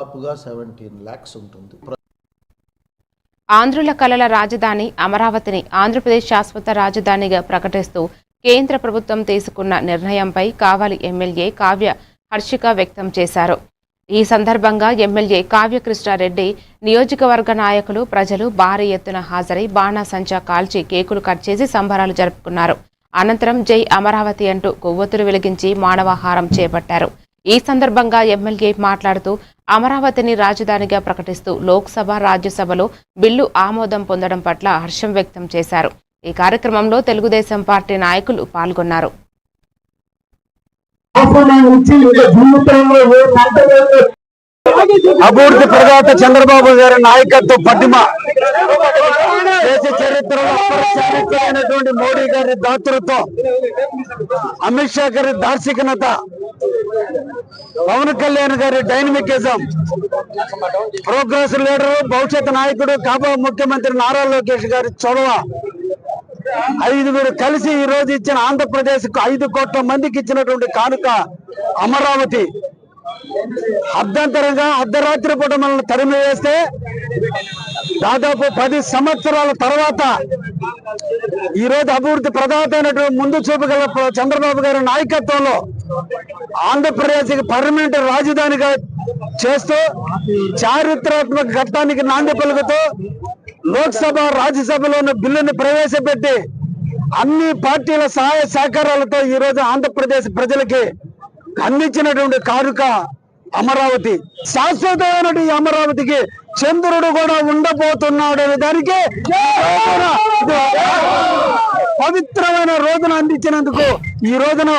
17 lakhs ఉంటుంది. ఆంధ్రుల కలల రాజధాని అమరావతిని ఆంధ్రప్రదేశ్ శాశ్వత రాజధానిగా ప్రకటిస్తూ కేంద్ర ప్రభుత్వం తీసుకున్న నిర్ణయంపై కావలి ఎమ్మెల్యే కావ్య హర్షిక వ్యక్తం చేశారు. ఈ సందర్భంగా ఎమ్మెల్యే కావ్యకృష్ణారెడ్డి, నియోజకవర్గ నాయకులు, ప్రజలు భారీ ఎత్తున హాజరై బాణాసంచా కాల్చి కేకులు కట్ చేసి సంబరాలు జరుపుకున్నారు. అనంతరం జై అమరావతి అంటూ కొవ్వొత్తులు వెలిగించి మానవాహారం చేపట్టారు. ఈ సందర్భంగా ఎమ్మెల్యే మాట్లాడుతూ అమరావతిని రాజధానిగా ప్రకటిస్తూ లోక్సభ, రాజ్యసభలో బిల్లు ఆమోదం పొందడం పట్ల హర్షం వ్యక్తం చేశారు. ఈ కార్యక్రమంలో తెలుగుదేశం పార్టీ నాయకులు పాల్గొన్నారు. అభివృద్ధి ప్రదాత చంద్రబాబు గారి నాయకత్వ పట్టిమ, దేశ చరిత్రలో అపరిచారిత్రమైనటువంటి మోడీ గారి దాతృత్వం, అమిత్ షా గారి దార్శనికత, పవన్ కళ్యాణ్ గారి డైనమికిజం, ప్రోగ్రెస్ లీడరు, భవిష్యత్ నాయకుడు, కాబో ముఖ్యమంత్రి నారా లోకేష్ గారి చొరవ, 5 కలిసి ఈ రోజు ఇచ్చిన ఆంధ్రప్రదేశ్ కు 5 కోట్ల మందికి ఇచ్చినటువంటి కానుక అమరావతి. అర్ధంతరంగా అర్ధరాత్రి పూట మనల్ని తరిమి వేస్తే దాదాపు 10 సంవత్సరాల తర్వాత ఈ రోజు అభివృద్ధి ప్రదాత అయినటువంటి ముందు చూపగల చంద్రబాబు గారి నాయకత్వంలో ఆంధ్రప్రదేశ్ కి పర్మనెంట్ రాజధానిగా చేస్తూ చారిత్రాత్మక ఘట్టానికి నాంది పలుకుతూ లోక్సభ, రాజ్యసభలోని బిల్లుని ప్రవేశపెట్టి అన్ని పార్టీల సహాయ సహకారాలతో ఈ రోజు ఆంధ్రప్రదేశ్ ప్రజలకి అందించినటువంటి కానుక అమరావతి. శాశ్వతమైనటువంటి అమరావతికి చంద్రుడు కూడా ఉండబోతున్నాడు అనే దానికి పవిత్రమైన రోజున అందించినందుకు ఈ రోజున